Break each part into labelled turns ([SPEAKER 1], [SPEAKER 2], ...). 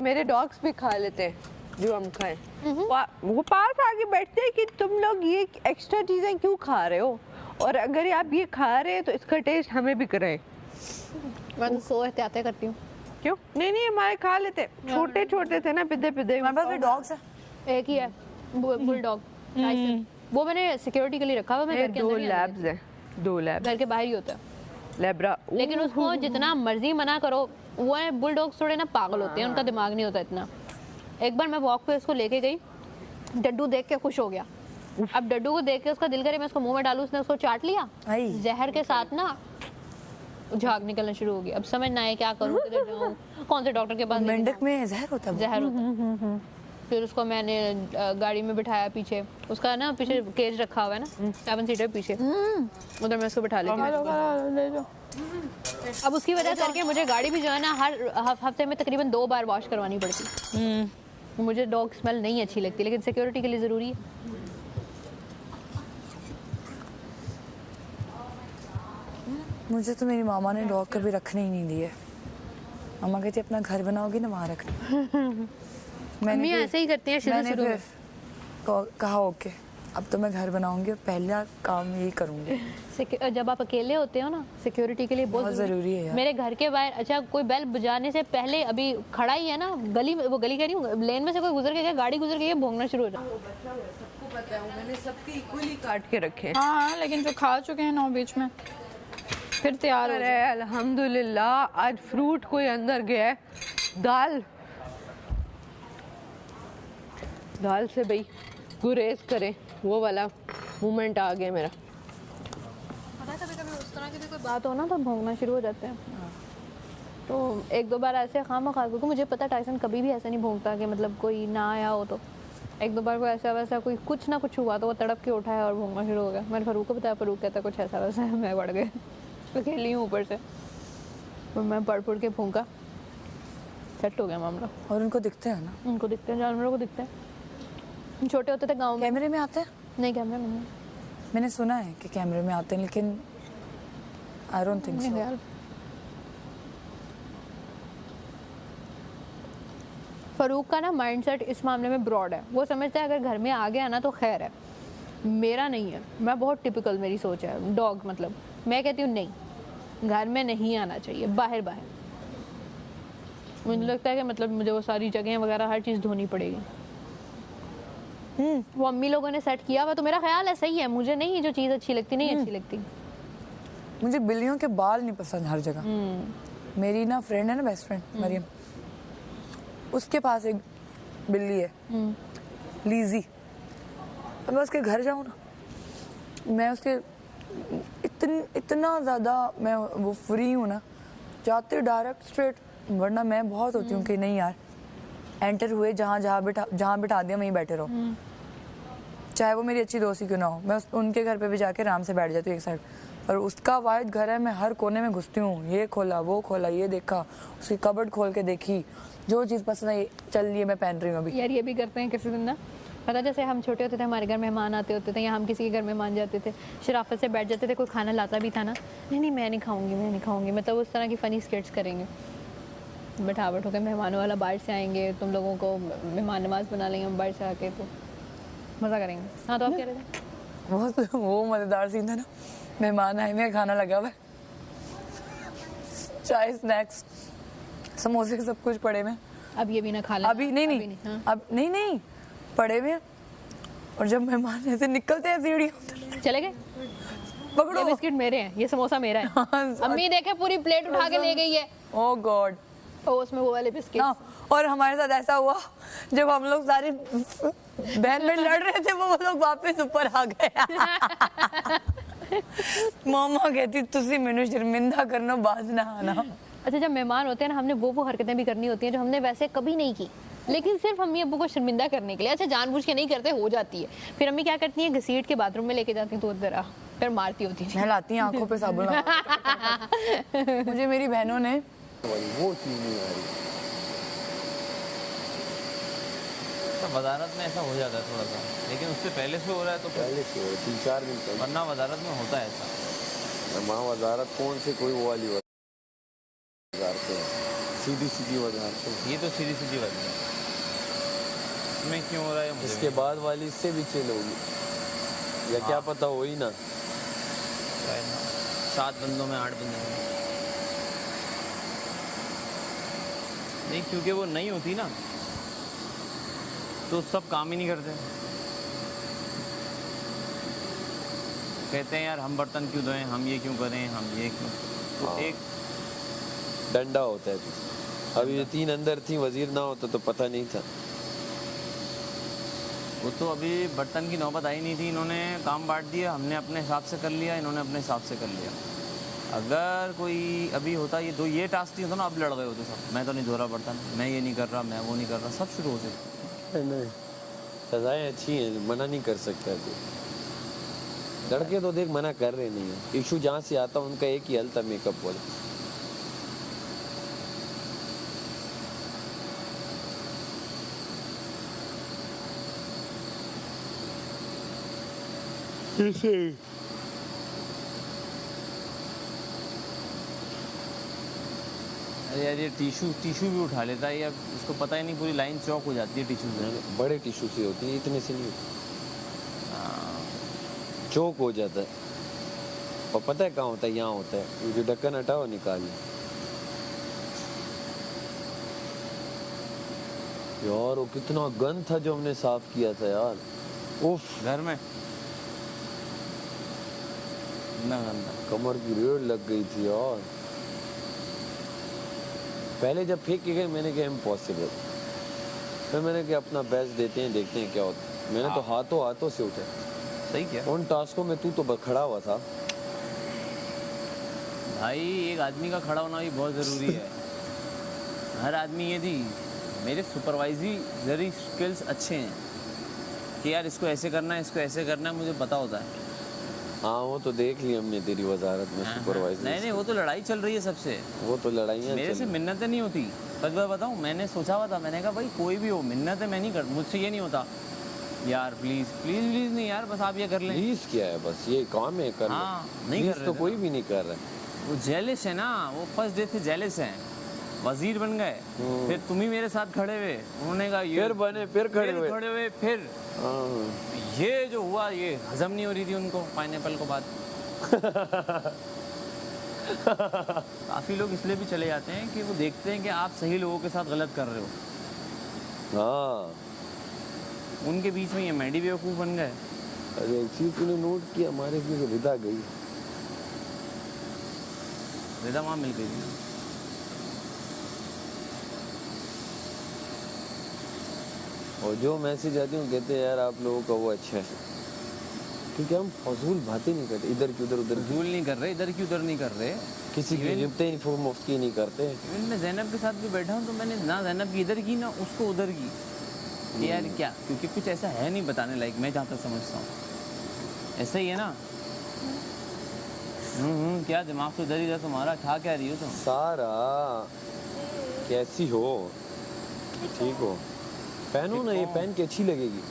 [SPEAKER 1] मेरे डॉग्स भी खा लेते हैं जो हम खाएं। वो पास आके बैठते हैं कि तुम लोग ये एक्स्ट्रा चीजें क्यों खा रहे हो, और अगर आप ये खा रहे हैं तो इसका टेस्ट हमें भी कराएं।
[SPEAKER 2] मैं तो सो एहतियातें करती हूँ।
[SPEAKER 1] क्यों? नहीं हमारे खा लेते, छोटे छोटे थे ना, पिद्दे पिद्दे।
[SPEAKER 3] हमारे पास भी डॉग्स है,
[SPEAKER 2] एक ही है बुल डॉग, वो मैंने सिक्योरिटी के लिए रखा हुआ। मैं घर के अंदर
[SPEAKER 1] 2 लैब्स हैं, 2 लैब,
[SPEAKER 2] घर के बाहर ही होता है
[SPEAKER 1] लैब्रा।
[SPEAKER 2] लेकिन उसको जितना मर्जी मना करो, वो है बुल डॉग्स थोड़े ना पागल होते हैं, उनका दिमाग नहीं होता इतना। एक बार मैं वॉक पे उसको लेके गई, डड्डू देख के खुश हो गया। अब डड्डू को देख के उसका दिल करे मैं उसको मुंह में डालूं, उसने उसको चाट लिया जहर के साथ ना, झाग निकलना शुरू हो गई। अब समझ ना आए क्या करूं, किधर जाऊं, कौन से डॉक्टर के पास।
[SPEAKER 3] मेंढक में जहर होता है,
[SPEAKER 2] जहर होता है। फिर उसको मैंने गाड़ी में बिठाया, पीछे उसका ना पीछे केज रखा हुआ है ना, 7 सीटर पीछे, उधर मैं उसको बिठा लेती हूँ। अब उसकी वजह करके मुझे गाड़ी भी जो है ना हर हफ्ते में तकरीबन 2 बार वॉश करवानी पड़ती। मुझे डॉग स्मेल नहीं अच्छी लगती, लेकिन सिक्योरिटी के लिए ज़रूरी है।
[SPEAKER 3] मुझे तो मेरी मामा ने डॉग कभी रखने ही नहीं दिए। मामा कहती अपना घर बनाओगी ना वहाँ रखना।
[SPEAKER 2] मम्मी ऐसे ही करती हैं शुरू शुरू में।
[SPEAKER 3] कहा ओके, अब तो मैं घर बनाऊंगी और पहला काम यही करूंगी।
[SPEAKER 2] जब आप अकेले होते हो ना, सिक्योरिटी के लिए बहुत
[SPEAKER 3] जरूरी है यार।
[SPEAKER 2] मेरे घर के बाहर, अच्छा कोई बेल बजाने से पहले, अभी खड़ा ही है ना गली में, वो गली कह रही हूँ, लेन में से कोई गुजर के गया, गाड़ी गुजर गई, भौंकना शुरू हो जाता।
[SPEAKER 1] सबको पता है, मैंने सबके इक्वली काट के रखे।
[SPEAKER 4] हाँ, लेकिन जो खा चुके हैं ना बीच में फिर तैयार हो
[SPEAKER 1] गए। अल्हम्दुलिल्लाह आज फ्रूट कोई अंदर गया है। दाल से भाई गुरेज करे, वो वाला मोमेंट आ गया मेरा।
[SPEAKER 2] पता है कभी-कभी उस तरह की भी कोई बात हो ना तो भौंकना शुरू हो जाते हैं। तो 1-2 बार ऐसे खामखा, क्योंकि मुझे पता टाइसन कभी भी ऐसा नहीं भौंकता कि मतलब कोई ना आया हो। तो 1-2 बार को ऐसा वैसा कोई कुछ ना कुछ हुआ तो वो तड़प के उठा है और भौंकना शुरू हो गया। मैंने फरूक को बताया, फरूक कहता कुछ ऐसा वैसा है, मैं बढ़ गई, अकेली हूँ ऊपर से, तो मैं पड़ के भौंका, सेट हो गया मामला।
[SPEAKER 3] और उनको दिखते हैं ना,
[SPEAKER 2] उनको दिखते हैं, जानवरों को दिखते हैं। छोटे होते थे गाँव में।
[SPEAKER 3] कैमरे में आते हैं?
[SPEAKER 2] नहीं, कैमरे में नहीं।
[SPEAKER 3] मैंने सुना है कि कैमरे में आते हैं, लेकिन I don't think so.
[SPEAKER 2] Farooq का ना माइंडसेट इस मामले में ब्रॉड है, वो समझता है अगर घर में आ गया ना तो खैर है। मेरा नहीं है, मैं बहुत टिपिकल मेरी सोच है। डॉग मतलब मैं कहती हूँ नहीं, घर में नहीं आना चाहिए, बाहर बाहर। मुझे लगता है कि मतलब मुझे वो सारी जगह वगैरह हर चीज़ धोनी पड़ेगी। वो अम्मी लोगों ने सेट किया हुआ, तो मेरा ख्याल है सही है। मुझे नहीं जो चीज़ अच्छी लगती नहीं अच्छी लगती।
[SPEAKER 3] मुझे बिल्लियों के बाल नहीं पसंद हर जगह। मेरी ना फ्रेंड है ना, बेस्ट फ्रेंड मरियम, उसके पास एक बिल्ली है लीजी। अब मैं उसके घर जाऊँ ना, मैं उसके इतना ज़्यादा मैं वो फ्री हूँ ना, जाते डायरेक्ट स्ट्रेट, वरना मैं बहुत होती हूँ कि नहीं यार एंटर हुए, जहाँ बिठा दिया वहीं बैठे रहो, चाहे वो मेरी अच्छी दोस्ती क्यों ना हो। मैं उनके घर पे भी जाके आराम से बैठ जाती हूँ एक साइड, और उसका वाहिद घर है, मैं हर कोने में घुसती हूँ, ये खोला वो खोला, ये देखा, उसकी कबर्ड खोल के देखी, जो चीज़ पसंद है चल लिए मैं पहन रही हूँ अभी।
[SPEAKER 2] यार ये भी करते हैं किसी दिन ना, पता जैसे हम छोटे होते थे, हमारे घर मेहमान आते होते थे या हम किसी के घर मेहमान जाते थे, शराफत से बैठ जाते थे, कोई खाना लाता भी था ना, नहीं मैं नहीं खाऊंगी, मतलब उस तरह की फ़नी स्किट्स करेंगे। बैठा के मेहमानों वाला बाहर से आएंगे, तुम लोगों को मेहमान नवाज बना लेंगे हम बाहर से आके, तो मज़ा करेंगे। हाँ तो आप कह रहे थे?
[SPEAKER 3] वो मज़ेदार सीन था ना, मेहमान आए हुए, खाना लगा हुआ, चाय स्नैक्स समोसे सब कुछ पड़े हुए।
[SPEAKER 2] अब ये भी ना खा लें।
[SPEAKER 3] अभी नहीं, हाँ? अब नहीं पड़े हुए। और जब मेहमान ऐसे निकलते हैं सीढ़ियों,
[SPEAKER 2] चले गए,
[SPEAKER 3] पकड़ो,
[SPEAKER 2] ये बिस्किट मेरे हैं, ये समोसा मेरा है। अम्मी देखे पूरी प्लेट उठा के ले गई है।
[SPEAKER 3] ओह गॉड,
[SPEAKER 2] तो उसमें वो वाले बिस्किट।
[SPEAKER 3] और हमारे साथ ऐसा हुआ जब हम लोग सारे बहन में लड़ रहे थे, वो लोग वापस ऊपर आ गए। मामा कहती तुसी मैनू शर्मिंदा करना, बाज ना आना।
[SPEAKER 2] अच्छा जब मेहमान होते हैं ना, हमने वो हरकतें भी करनी होती हैं जो हमने वैसे कभी नहीं की, लेकिन सिर्फ अम्मी अब्बू को शर्मिंदा करने के लिए। अच्छा जानबूझ के नहीं करते, हो जाती है। फिर अम्मी क्या करती है, घसीट के बाथरूम में लेके जाती हैं, तो उधर फिर मारती होती है,
[SPEAKER 3] नहलाती हैं आंखों पे साबुन। मुझे मेरी बहनों ने
[SPEAKER 5] वो चीज नहीं आ रही। वजारत में ऐसा हो जाता है थोड़ा सा, लेकिन उससे पहले से हो रहा है तो पहले से हो 3-4 दिन पहले, वरना वजारत में होता है ऐसा। माँ वजारत कौन से कोई वो वाली वजारत है,
[SPEAKER 6] सीधी सीधी वजाहत।
[SPEAKER 5] ये तो सीधी सीधी बात है, इसमें क्यों हो रहा है मुझे
[SPEAKER 6] इसके
[SPEAKER 5] भी
[SPEAKER 6] बाद वाली इससे भी चिल होगी, या क्या पता हो ही ना।
[SPEAKER 5] शायद ना। 7 बंदों में 8 बंदों में नहीं, क्योंकि वो नहीं होती ना तो सब काम ही नहीं करते। कहते हैं यार हम बर्तन क्यों धोएं, हम ये क्यों करें, हम ये क्यों, तो
[SPEAKER 6] हाँ।
[SPEAKER 5] एक
[SPEAKER 6] डंडा होता है। अब ये 3 अंदर थी, वजीर ना होता तो पता नहीं था।
[SPEAKER 5] वो तो अभी बर्तन की नौबत आई नहीं थी, इन्होंने काम बांट दिया, हमने अपने हिसाब से कर लिया, इन्होंने अपने हिसाब से कर लिया। अगर कोई अभी होता ये टास्क नहीं होता ना, अब लड़ गए होते सब, मैं तो नहीं धो रहा बर्तन, मैं ये नहीं कर रहा, मैं वो नहीं कर रहा, सब शुरू हो जाते।
[SPEAKER 6] नहीं, सजाएं अच्छी हैं, मना नहीं कर सकता कोई। लड़के तो देख मना कर रहे नहीं है। इशू जहाँ से आता उनका एक ही हल था, मेकअप वाला।
[SPEAKER 5] अरे यार ये टिशू भी उठा लेता है, या उसको पता ही नहीं, पूरी लाइन चौक हो जाती है टिशू से।
[SPEAKER 6] बड़े टिश्यू से होती है, इतने से नहीं होती। चोक हो जाता है। और पता है कहाँ होता है? यहाँ होता है, ये जो ढक्कन हटाओ निकालिए। यार वो कितना गंद था जो हमने साफ किया था यार, उफ।
[SPEAKER 5] घर में ना गंदा।
[SPEAKER 6] कमर की रेड़ लग गई थी यार। पहले जब फेंक के गए मैंने कहा इम्पॉसिबल, फिर मैंने कहा अपना बेस्ट देते हैं, देखते हैं क्या होता है। मैंने तो हाथों से उठे।
[SPEAKER 5] सही क्या
[SPEAKER 6] उन टास्कों में तू तो खड़ा हुआ था
[SPEAKER 5] भाई, एक आदमी का खड़ा होना भी बहुत ज़रूरी है। हर आदमी ये थी, मेरे सुपरवाइजरी स्किल्स अच्छे हैं कि यार इसको ऐसे करना है, इसको ऐसे करना है, मुझे पता होता है।
[SPEAKER 6] हाँ वो तो देख ली हमने तेरी वजारत में सुपरवाइजर।
[SPEAKER 5] नहीं, वो तो लड़ाई चल रही है सबसे,
[SPEAKER 6] वो तो लड़ाइयाँ
[SPEAKER 5] मेरे से मिन्नतें नहीं होती। सच बात बताऊँ, मैंने सोचा हुआ था, मैंने कहा भाई कोई भी हो, मिन्नतें मैं नहीं कर, मुझसे ये नहीं होता यार, प्लीज प्लीज प्लीज नहीं यार, बस आप ये कर लें।
[SPEAKER 6] प्लीज क्या है, बस ये काम है, कर
[SPEAKER 5] हाँ,
[SPEAKER 6] लो।
[SPEAKER 5] नहीं कर
[SPEAKER 6] प्लीज
[SPEAKER 5] रहे
[SPEAKER 6] तो
[SPEAKER 5] थे
[SPEAKER 6] कोई
[SPEAKER 5] ना।
[SPEAKER 6] भी नहीं कर रहा है।
[SPEAKER 5] वो जेलिस है ना, वो फर्स्ट डे से जेलिस हैं, वजीर बन गए, फिर तुम ही मेरे साथ खड़े हुए, उन्होंने कहा ये
[SPEAKER 6] फिर बने, फिर खड़े हुए।
[SPEAKER 5] फिर
[SPEAKER 6] हाँ।
[SPEAKER 5] ये जो हुआ, ये हजम नहीं हो रही थी उनको पाइनएप्पल को बात। काफी लोग इसलिए भी चले जाते हैं कि वो देखते हैं कि आप सही लोगों के साथ गलत कर रहे हो।
[SPEAKER 6] हाँ।
[SPEAKER 5] उनके बीच में ये मैडी बेवकूफ बन गए।
[SPEAKER 6] अरे एक चीज तूने नोट किया, हमारे बीच रिदा गई।
[SPEAKER 5] रिदा वहाँ मिल गई।
[SPEAKER 6] और जो मैसेज आती हूँ कहते हैं यार आप लोगों का वो अच्छा है, क्योंकि हम फजूल बातें नहीं करते, इधर की उधर
[SPEAKER 5] फजूल नहीं कर रहे, इधर की उधर नहीं कर रहे,
[SPEAKER 6] किसी की निपते मुफ्त की नहीं करते।
[SPEAKER 5] इवन मैं जैनब के साथ भी बैठा हूँ तो मैंने ना जैनब की इधर की ना उसको उधर की, कि यार क्या, क्योंकि कुछ ऐसा है नहीं बताने लायक, मैं जहाँ तक समझता हूँ ऐसा ही है ना। क्या दिमाग तो इधर ही था तुम्हारा, खा क्या रही हो तुम?
[SPEAKER 6] सारा कैसी हो, ठीक हो? पहनो ना, ये पहन के अच्छी लगेगी,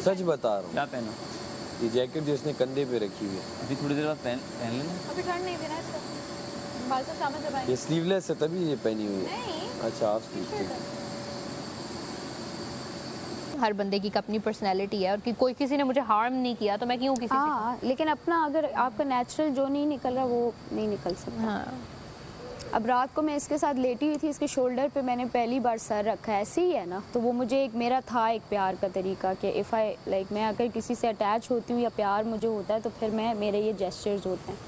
[SPEAKER 6] सच बता रहा हूँ।
[SPEAKER 5] क्या पहनो?
[SPEAKER 6] ये जैकेट जो इसने कंधे पे रखी हुई है,
[SPEAKER 5] अभी थोड़ी देर बाद पहन लेना।
[SPEAKER 2] अभी ठंड नहीं थी ना इसको, बाल से सामने दबाएंगे।
[SPEAKER 6] ये स्लीवलेस है तभी ये पहनी हुई है।
[SPEAKER 2] नहीं,
[SPEAKER 6] अच्छा आप स्लीव।
[SPEAKER 2] हर बंदे की अपनी पर्सनैलिटी है, और कि कोई किसी ने मुझे हार्म नहीं किया तो मैं क्यों किसी
[SPEAKER 7] हाँ, लेकिन अपना अगर आपका नेचुरल जो नहीं निकल रहा वो नहीं निकल सकता।
[SPEAKER 2] हाँ।
[SPEAKER 7] अब रात को मैं इसके साथ लेटी हुई थी, इसके शोल्डर पे मैंने पहली बार सर रखा है, ऐसे ही है ना, तो वो मुझे एक मेरा था एक प्यार का तरीका कि इफ़ आई लाइक मैं अगर किसी से अटैच होती हूँ या प्यार मुझे होता है तो फिर मेरे ये जेस्चर्स होते हैं।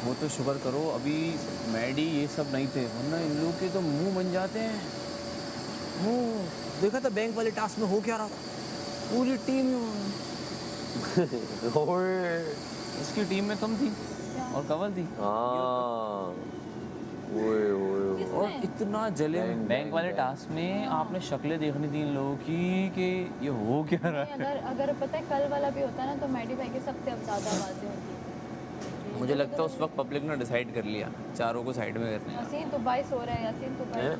[SPEAKER 5] वो तो शुक्र करो अभी मैडी ये सब नहीं थे, वरना इन लोग के तो मुंह बन जाते हैं। मुंह देखा था बैंक वाले टास्क में हो क्या रहा था, पूरी टीम इसकी टीम में तुम थी और कंवल थी।
[SPEAKER 6] हाँ
[SPEAKER 5] और इतना जले बैंक वाले टास्क में आपने शक्लें देखनी थी इन लोगों की कि ये हो क्या रहा है।
[SPEAKER 2] अगर पता है कल वाला भी होता ना तो मैडी भाई के सबसे अब ज़्यादा आवाज़ें होती।
[SPEAKER 5] मुझे लगता है उस वक्त पब्लिक ने डिसाइड कर लिया चारों को साइड में करने का।
[SPEAKER 2] यासीन तो 22 हो रहा है, यासीन तो 22